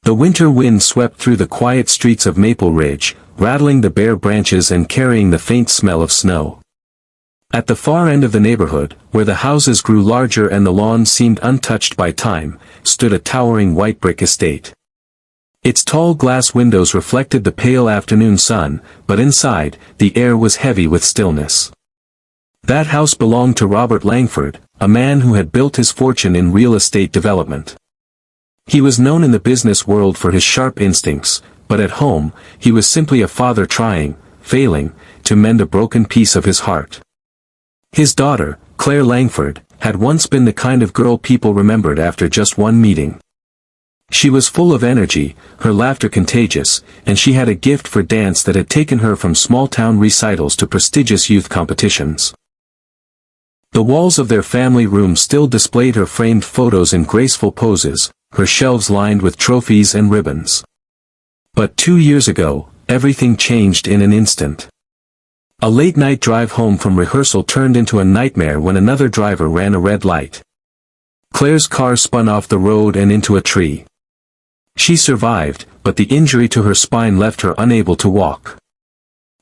The winter wind swept through the quiet streets of Maple Ridge, rattling the bare branches and carrying the faint smell of snow. At the far end of the neighborhood, where the houses grew larger and the lawns seemed untouched by time, stood a towering white brick estate. Its tall glass windows reflected the pale afternoon sun, but inside, the air was heavy with stillness. That house belonged to Robert Langford, a man who had built his fortune in real estate development. He was known in the business world for his sharp instincts, but at home, he was simply a father trying, failing, to mend a broken piece of his heart. His daughter, Claire Langford, had once been the kind of girl people remembered after just one meeting. She was full of energy, her laughter contagious, and she had a gift for dance that had taken her from small-town recitals to prestigious youth competitions. The walls of their family room still displayed her framed photos in graceful poses, her shelves lined with trophies and ribbons. But 2 years ago, everything changed in an instant. A late-night drive home from rehearsal turned into a nightmare when another driver ran a red light. Claire's car spun off the road and into a tree. She survived, but the injury to her spine left her unable to walk.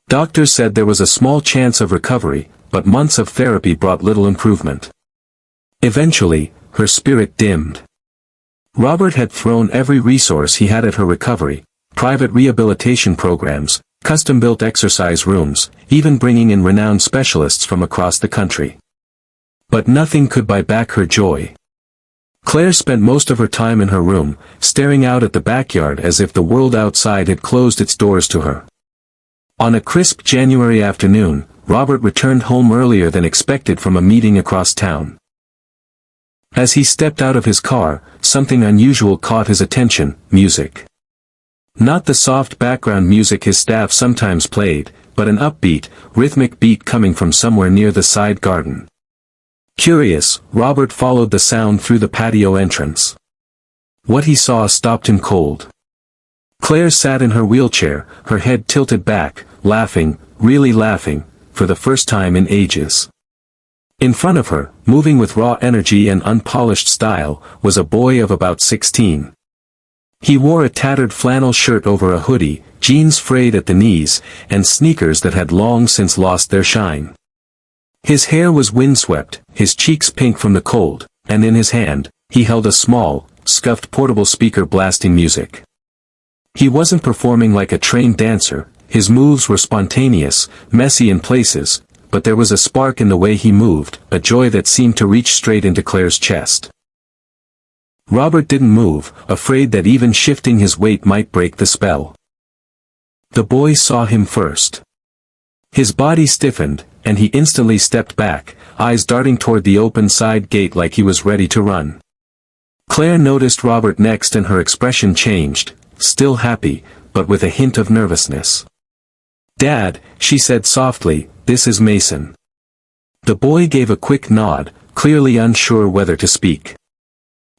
Doctors said there was a small chance of recovery, but months of therapy brought little improvement. Eventually, her spirit dimmed. Robert had thrown every resource he had at her recovery, private rehabilitation programs, custom-built exercise rooms, even bringing in renowned specialists from across the country. But nothing could buy back her joy. Claire spent most of her time in her room, staring out at the backyard as if the world outside had closed its doors to her. On a crisp January afternoon, Robert returned home earlier than expected from a meeting across town. As he stepped out of his car, something unusual caught his attention: music. Not the soft background music his staff sometimes played, but an upbeat, rhythmic beat coming from somewhere near the side garden. Curious, Robert followed the sound through the patio entrance. What he saw stopped him cold. Claire sat in her wheelchair, her head tilted back, laughing, really laughing, for the first time in ages. In front of her, moving with raw energy and unpolished style, was a boy of about 16. He wore a tattered flannel shirt over a hoodie, jeans frayed at the knees, and sneakers that had long since lost their shine. His hair was windswept, his cheeks pink from the cold, and in his hand, he held a small, scuffed portable speaker blasting music. He wasn't performing like a trained dancer, his moves were spontaneous, messy in places, but there was a spark in the way he moved, a joy that seemed to reach straight into Claire's chest. Robert didn't move, afraid that even shifting his weight might break the spell. The boy saw him first. His body stiffened, and he instantly stepped back, eyes darting toward the open side gate like he was ready to run. Claire noticed Robert next and her expression changed, still happy, but with a hint of nervousness. "Dad," she said softly, "this is Mason." The boy gave a quick nod, clearly unsure whether to speak.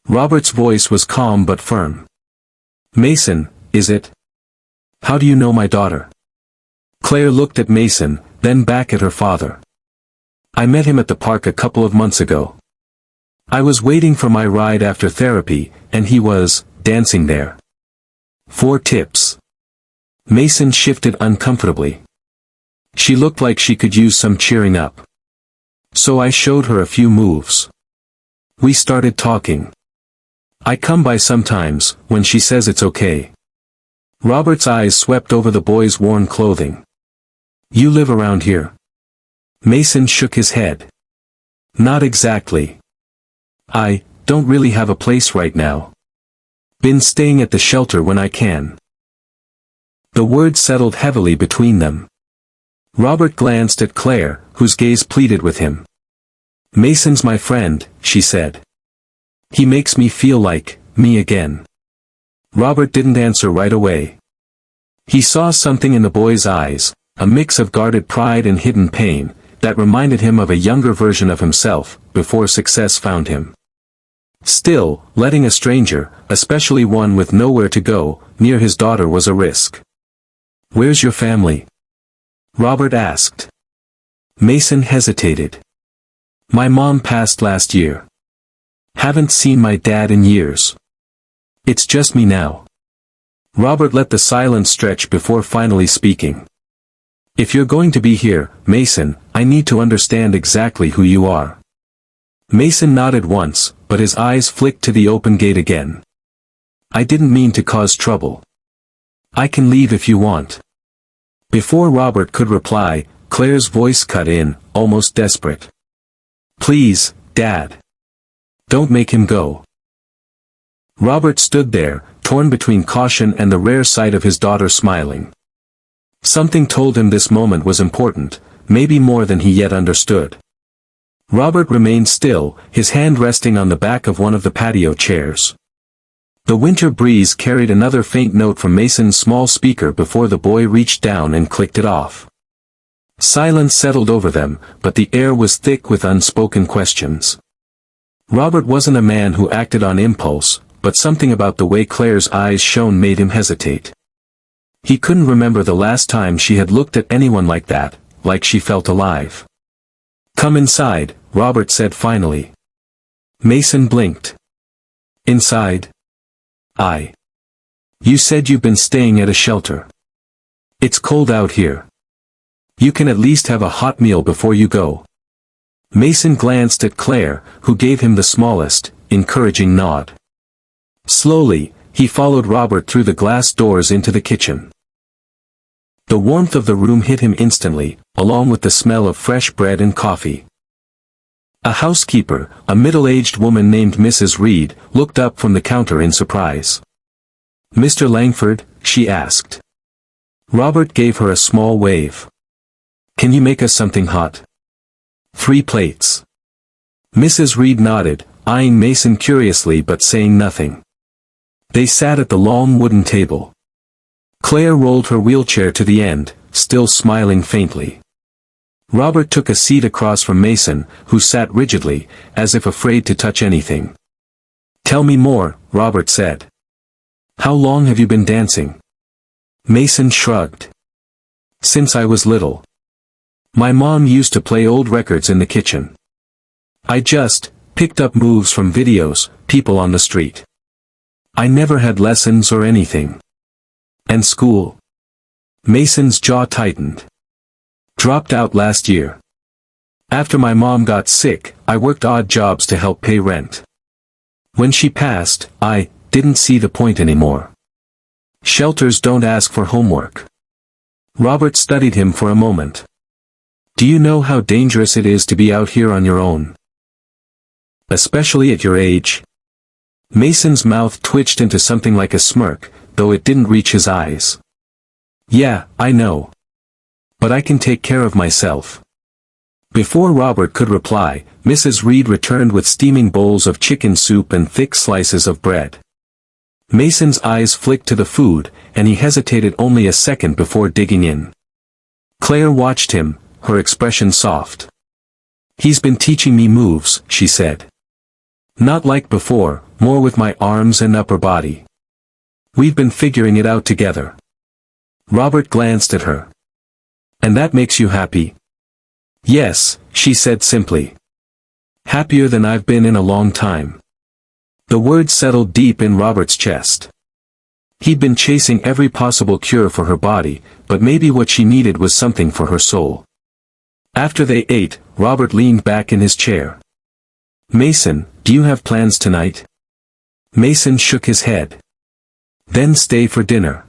Robert's voice was calm but firm. "Mason, is it? How do you know my daughter?" Claire looked at Mason, then back at her father. "I met him at the park a couple of months ago. I was waiting for my ride after therapy, and he was dancing there. 4 tips. Mason shifted uncomfortably. She looked like she could use some cheering up. So I showed her a few moves. We started talking. I come by sometimes, when she says it's okay. Robert's eyes swept over the boy's worn clothing. You live around here? Mason shook his head. Not exactly. I don't really have a place right now. Been staying at the shelter when I can. The words settled heavily between them. Robert glanced at Claire, whose gaze pleaded with him. Mason's my friend, she said. He makes me feel like me again. Robert didn't answer right away. He saw something in the boy's eyes, a mix of guarded pride and hidden pain, that reminded him of a younger version of himself, before success found him. Still, letting a stranger, especially one with nowhere to go, near his daughter was a risk. Where's your family? Robert asked. Mason hesitated. My mom passed last year. Haven't seen my dad in years. It's just me now. Robert let the silence stretch before finally speaking. If you're going to be here, Mason, I need to understand exactly who you are. Mason nodded once, but his eyes flicked to the open gate again. I didn't mean to cause trouble. I can leave if you want. Before Robert could reply, Claire's voice cut in, almost desperate. Please, Dad. Don't make him go. Robert stood there, torn between caution and the rare sight of his daughter smiling. Something told him this moment was important, maybe more than he yet understood. Robert remained still, his hand resting on the back of one of the patio chairs. The winter breeze carried another faint note from Mason's small speaker before the boy reached down and clicked it off. Silence settled over them, but the air was thick with unspoken questions. Robert wasn't a man who acted on impulse, but something about the way Claire's eyes shone made him hesitate. He couldn't remember the last time she had looked at anyone like that, like she felt alive. Come inside, Robert said finally. Mason blinked. Inside? You said you've been staying at a shelter. It's cold out here. You can at least have a hot meal before you go. Mason glanced at Claire, who gave him the smallest, encouraging nod. Slowly, he followed Robert through the glass doors into the kitchen. The warmth of the room hit him instantly, along with the smell of fresh bread and coffee. A housekeeper, a middle-aged woman named Mrs. Reed, looked up from the counter in surprise. Mr. Langford, she asked. Robert gave her a small wave. Can you make us something hot? 3 plates. Mrs. Reed nodded, eyeing Mason curiously but saying nothing. They sat at the long wooden table. Claire rolled her wheelchair to the end, still smiling faintly. Robert took a seat across from Mason, who sat rigidly, as if afraid to touch anything. Tell me more, Robert said. How long have you been dancing? Mason shrugged. Since I was little. My mom used to play old records in the kitchen. I just picked up moves from videos, people on the street. I never had lessons or anything. And school? Mason's jaw tightened. Dropped out last year. After my mom got sick, I worked odd jobs to help pay rent. When she passed, I didn't see the point anymore. Shelters don't ask for homework. Robert studied him for a moment. Do you know how dangerous it is to be out here on your own? Especially at your age? Mason's mouth twitched into something like a smirk, though it didn't reach his eyes. Yeah, I know. But I can take care of myself. Before Robert could reply, Mrs. Reed returned with steaming bowls of chicken soup and thick slices of bread. Mason's eyes flicked to the food, and he hesitated only a second before digging in. Claire watched him, her expression soft. He's been teaching me moves, she said. Not like before, more with my arms and upper body. We've been figuring it out together. Robert glanced at her. And that makes you happy? Yes, she said simply. Happier than I've been in a long time. The words settled deep in Robert's chest. He'd been chasing every possible cure for her body, but maybe what she needed was something for her soul. After they ate, Robert leaned back in his chair. Mason, do you have plans tonight? Mason shook his head. Then stay for dinner.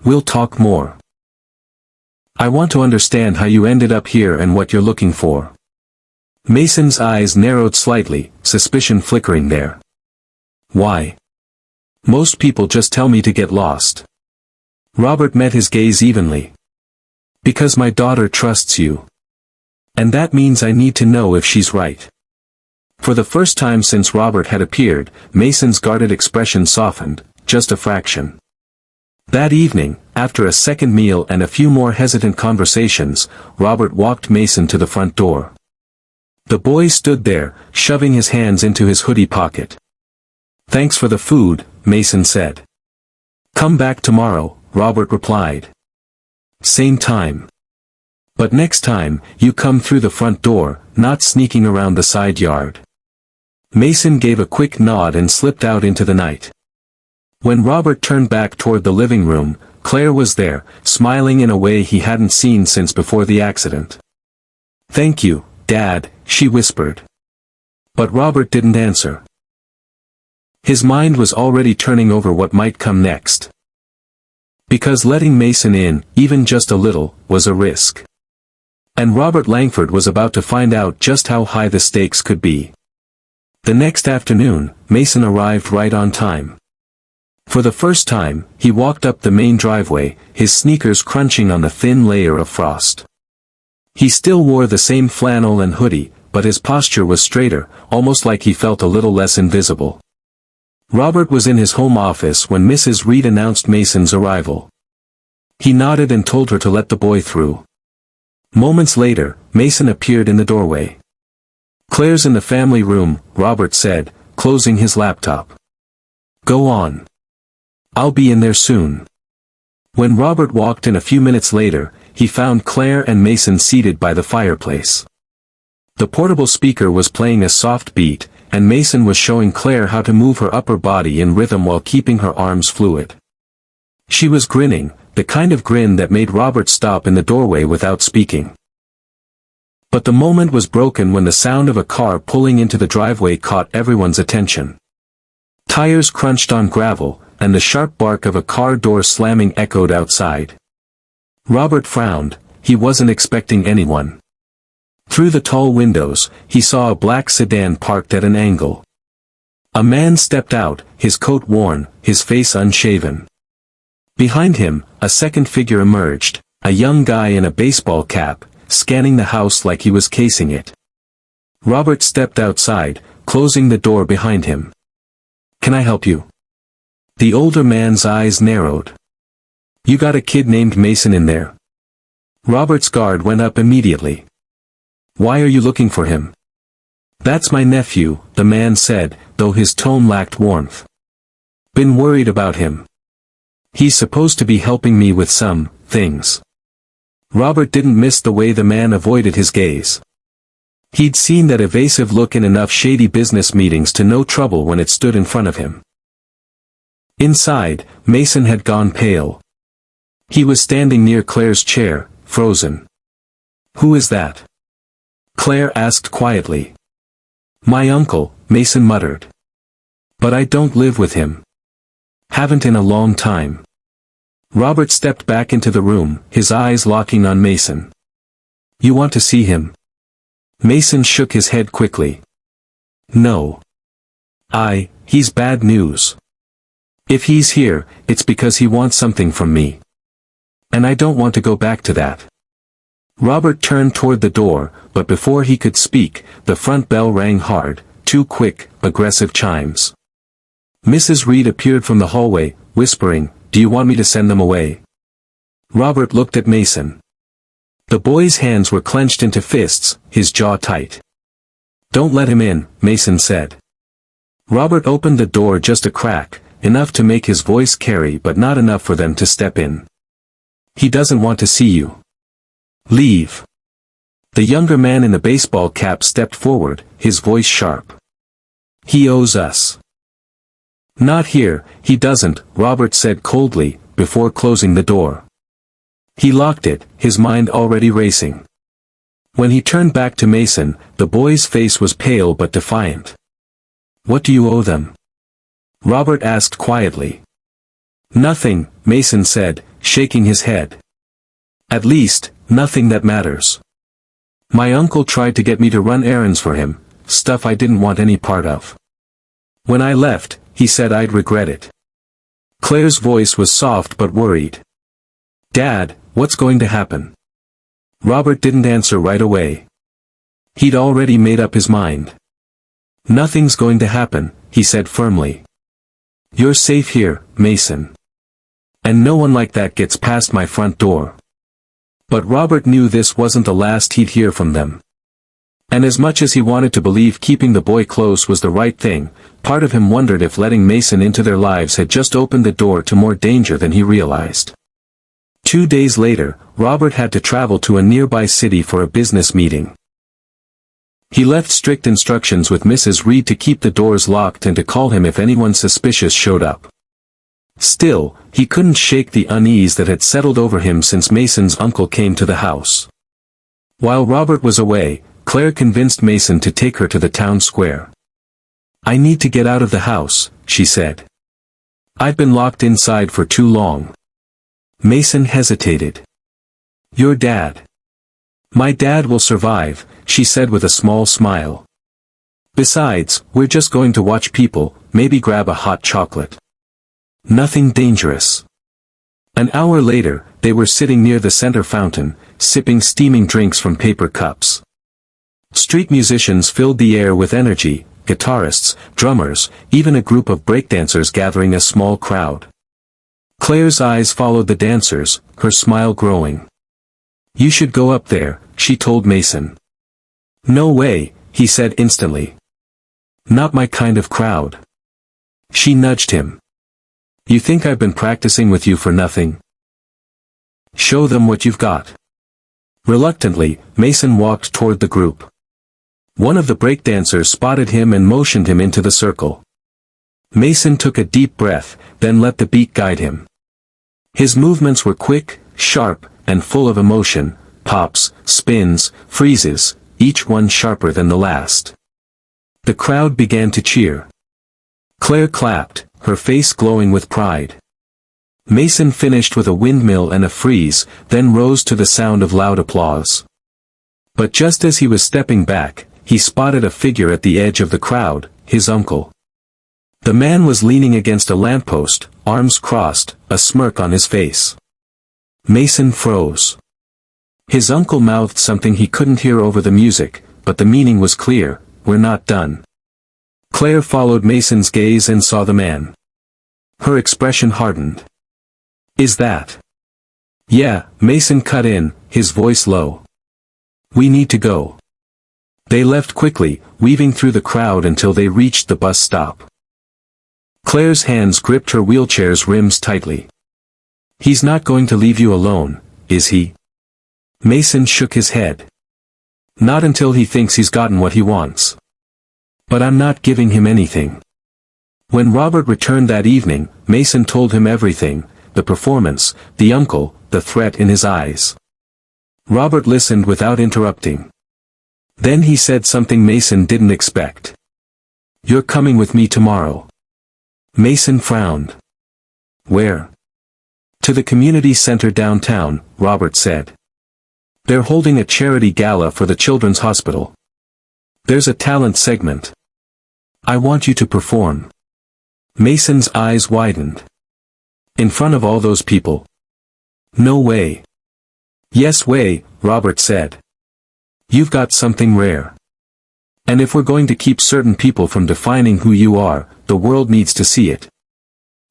We'll talk more. I want to understand how you ended up here and what you're looking for. Mason's eyes narrowed slightly, suspicion flickering there. Why? Most people just tell me to get lost. Robert met his gaze evenly. Because my daughter trusts you. And that means I need to know if she's right. For the first time since Robert had appeared, Mason's guarded expression softened, just a fraction. That evening, after a second meal and a few more hesitant conversations, Robert walked Mason to the front door. The boy stood there, shoving his hands into his hoodie pocket. Thanks for the food, Mason said. Come back tomorrow, Robert replied. Same time. But next time, you come through the front door, not sneaking around the side yard. Mason gave a quick nod and slipped out into the night. When Robert turned back toward the living room, Claire was there, smiling in a way he hadn't seen since before the accident. "Thank you, Dad," she whispered. But Robert didn't answer. His mind was already turning over what might come next. Because letting Mason in, even just a little, was a risk. And Robert Langford was about to find out just how high the stakes could be. The next afternoon, Mason arrived right on time. For the first time, he walked up the main driveway, his sneakers crunching on the thin layer of frost. He still wore the same flannel and hoodie, but his posture was straighter, almost like he felt a little less invisible. Robert was in his home office when Mrs. Reed announced Mason's arrival. He nodded and told her to let the boy through. Moments later, Mason appeared in the doorway. "Claire's in the family room," Robert said, closing his laptop. "Go on. I'll be in there soon." When Robert walked in a few minutes later, he found Claire and Mason seated by the fireplace. The portable speaker was playing a soft beat, and Mason was showing Claire how to move her upper body in rhythm while keeping her arms fluid. She was grinning, the kind of grin that made Robert stop in the doorway without speaking. But the moment was broken when the sound of a car pulling into the driveway caught everyone's attention. Tires crunched on gravel, and the sharp bark of a car door slamming echoed outside. Robert frowned, he wasn't expecting anyone. Through the tall windows, he saw a black sedan parked at an angle. A man stepped out, his coat worn, his face unshaven. Behind him, a second figure emerged, a young guy in a baseball cap, scanning the house like he was casing it. Robert stepped outside, closing the door behind him. "Can I help you?" The older man's eyes narrowed. "You got a kid named Mason in there?" Robert's guard went up immediately. "Why are you looking for him?" "That's my nephew," the man said, though his tone lacked warmth. "Been worried about him. He's supposed to be helping me with some things." Robert didn't miss the way the man avoided his gaze. He'd seen that evasive look in enough shady business meetings to know trouble when it stood in front of him. Inside, Mason had gone pale. He was standing near Claire's chair, frozen. "Who is that?" Claire asked quietly. "My uncle," Mason muttered. "But I don't live with him. Haven't in a long time." Robert stepped back into the room, his eyes locking on Mason. "You want to see him?" Mason shook his head quickly. "No. He's bad news. If he's here, it's because he wants something from me. And I don't want to go back to that." Robert turned toward the door, but before he could speak, the front bell rang hard, 2 quick, aggressive chimes. Mrs. Reed appeared from the hallway, whispering, "Do you want me to send them away?" Robert looked at Mason. The boy's hands were clenched into fists, his jaw tight. "Don't let him in," Mason said. Robert opened the door just a crack, enough to make his voice carry but not enough for them to step in. "He doesn't want to see you. Leave." The younger man in the baseball cap stepped forward, his voice sharp. "He owes us." "Not here, he doesn't," Robert said coldly, before closing the door. He locked it, his mind already racing. When he turned back to Mason, the boy's face was pale but defiant. "What do you owe them?" Robert asked quietly. "Nothing," Mason said, shaking his head. "At least, nothing that matters. My uncle tried to get me to run errands for him, stuff I didn't want any part of. When I left, he said I'd regret it." Claire's voice was soft but worried. "Dad, what's going to happen?" Robert didn't answer right away. He'd already made up his mind. "Nothing's going to happen," he said firmly. "You're safe here, Mason. And no one like that gets past my front door." But Robert knew this wasn't the last he'd hear from them. And as much as he wanted to believe keeping the boy close was the right thing, part of him wondered if letting Mason into their lives had just opened the door to more danger than he realized. 2 days later, Robert had to travel to a nearby city for a business meeting. He left strict instructions with Mrs. Reed to keep the doors locked and to call him if anyone suspicious showed up. Still, he couldn't shake the unease that had settled over him since Mason's uncle came to the house. While Robert was away, Claire convinced Mason to take her to the town square. "I need to get out of the house," she said. "I've been locked inside for too long." Mason hesitated. "Your dad." "My dad will survive," she said with a small smile. "Besides, we're just going to watch people, maybe grab a hot chocolate. Nothing dangerous." An hour later, they were sitting near the center fountain, sipping steaming drinks from paper cups. Street musicians filled the air with energy, guitarists, drummers, even a group of breakdancers gathering a small crowd. Claire's eyes followed the dancers, her smile growing. "You should go up there," she told Mason. "No way," he said instantly. "Not my kind of crowd." She nudged him. "You think I've been practicing with you for nothing? Show them what you've got." Reluctantly, Mason walked toward the group. One of the breakdancers spotted him and motioned him into the circle. Mason took a deep breath, then let the beat guide him. His movements were quick, sharp, and full of emotion, pops, spins, freezes, each one sharper than the last. The crowd began to cheer. Claire clapped, her face glowing with pride. Mason finished with a windmill and a freeze, then rose to the sound of loud applause. But just as he was stepping back, he spotted a figure at the edge of the crowd, his uncle. The man was leaning against a lamppost, arms crossed, a smirk on his face. Mason froze. His uncle mouthed something he couldn't hear over the music, but the meaning was clear: "We're not done." Claire followed Mason's gaze and saw the man. Her expression hardened. "Is that?" "Yeah," Mason cut in, his voice low. "We need to go." They left quickly, weaving through the crowd until they reached the bus stop. Claire's hands gripped her wheelchair's rims tightly. "He's not going to leave you alone, is he?" Mason shook his head. "Not until he thinks he's gotten what he wants. But I'm not giving him anything." When Robert returned that evening, Mason told him everything: the performance, the uncle, the threat in his eyes. Robert listened without interrupting. Then he said something Mason didn't expect. "You're coming with me tomorrow." Mason frowned. "Where?" "To the community center downtown," Robert said. "They're holding a charity gala for the children's hospital. There's a talent segment. I want you to perform." Mason's eyes widened. "In front of all those people?" "No way." "Yes way," Robert said. "You've got something rare. And if we're going to keep certain people from defining who you are, the world needs to see it.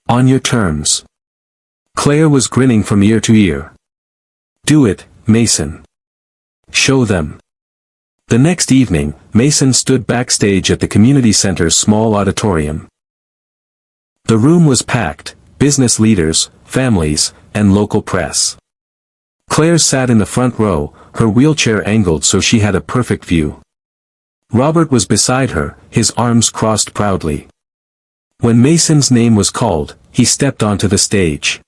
On your terms." Claire was grinning from ear to ear. "Do it, Mason. Show them." The next evening, Mason stood backstage at the community center's small auditorium. The room was packed: business leaders, families, and local press. Claire sat in the front row, her wheelchair angled so she had a perfect view. Robert was beside her, his arms crossed proudly. When Mason's name was called, he stepped onto the stage.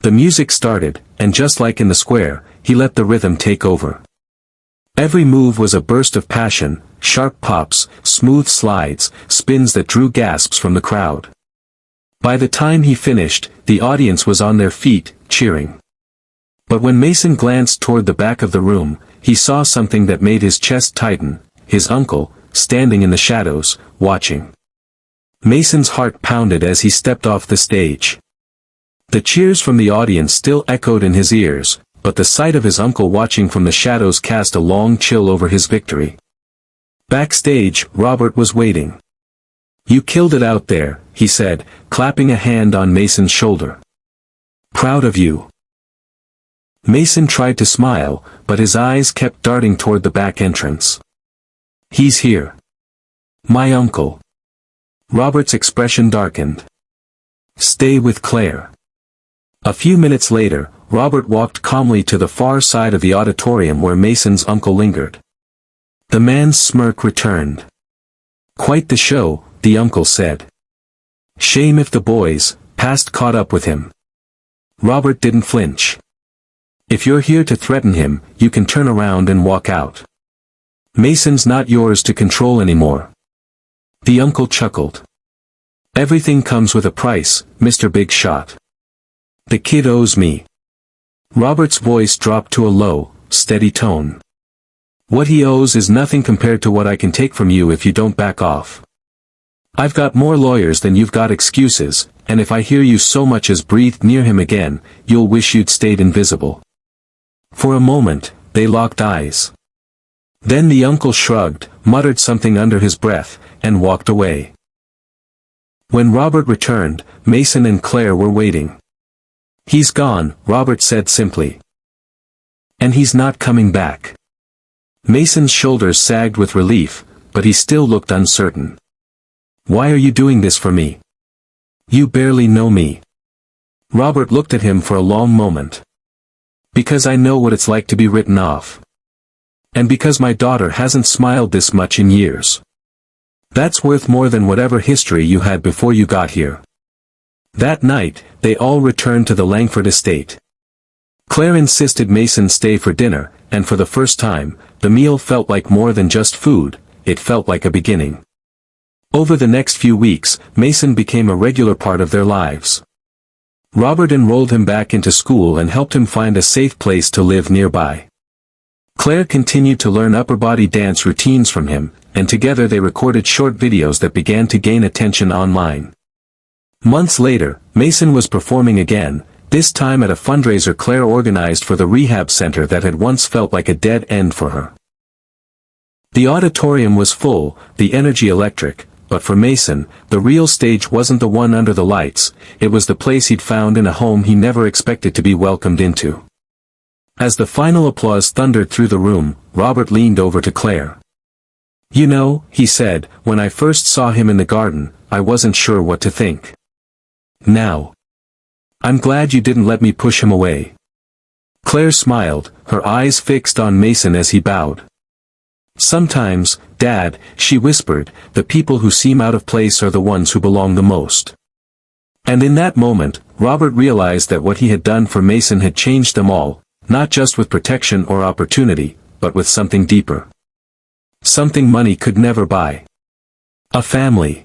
The music started, and just like in the square, he let the rhythm take over. Every move was a burst of passion: sharp pops, smooth slides, spins that drew gasps from the crowd. By the time he finished, the audience was on their feet, cheering. But when Mason glanced toward the back of the room, he saw something that made his chest tighten: his uncle, standing in the shadows, watching. Mason's heart pounded as he stepped off the stage. The cheers from the audience still echoed in his ears, but the sight of his uncle watching from the shadows cast a long chill over his victory. Backstage, Robert was waiting. "You killed it out there," he said, clapping a hand on Mason's shoulder. "Proud of you." Mason tried to smile, but his eyes kept darting toward the back entrance. "He's here. My uncle." Robert's expression darkened. "Stay with Claire." A few minutes later, Robert walked calmly to the far side of the auditorium where Mason's uncle lingered. The man's smirk returned. "Quite the show," the uncle said. "Shame if the boys, Past caught up with him. Robert didn't flinch. If you're here to threaten him, you can turn around and walk out. Mason's not yours to control anymore. The uncle chuckled. Everything comes with a price, Mr. Big Shot. The kid owes me. Robert's voice dropped to a low, steady tone. What he owes is nothing compared to what I can take from you if you don't back off. I've got more lawyers than you've got excuses, and if I hear you so much as breathed near him again, you'll wish you'd stayed invisible. For a moment, they locked eyes. Then the uncle shrugged, muttered something under his breath, and walked away. When Robert returned, Mason and Claire were waiting. He's gone, Robert said simply. And he's not coming back. Mason's shoulders sagged with relief, but he still looked uncertain. Why are you doing this for me? You barely know me. Robert looked at him for a long moment. Because I know what it's like to be written off. And because my daughter hasn't smiled this much in years. That's worth more than whatever history you had before you got here. That night, they all returned to the Langford estate. Claire insisted Mason stay for dinner, and for the first time, the meal felt like more than just food, it felt like a beginning. Over the next few weeks, Mason became a regular part of their lives. Robert enrolled him back into school and helped him find a safe place to live nearby. Claire continued to learn upper body dance routines from him, and together they recorded short videos that began to gain attention online. Months later, Mason was performing again, this time at a fundraiser Claire organized for the rehab center that had once felt like a dead end for her. The auditorium was full, the energy electric, but for Mason, the real stage wasn't the one under the lights, it was the place he'd found in a home he never expected to be welcomed into. As the final applause thundered through the room, Robert leaned over to Claire. You know, he said, when I first saw him in the garden, I wasn't sure what to think. Now. I'm glad you didn't let me push him away. Claire smiled, her eyes fixed on Mason as he bowed. Sometimes, Dad, she whispered, the people who seem out of place are the ones who belong the most. And in that moment, Robert realized that what he had done for Mason had changed them all, not just with protection or opportunity, but with something deeper. Something money could never buy. A family.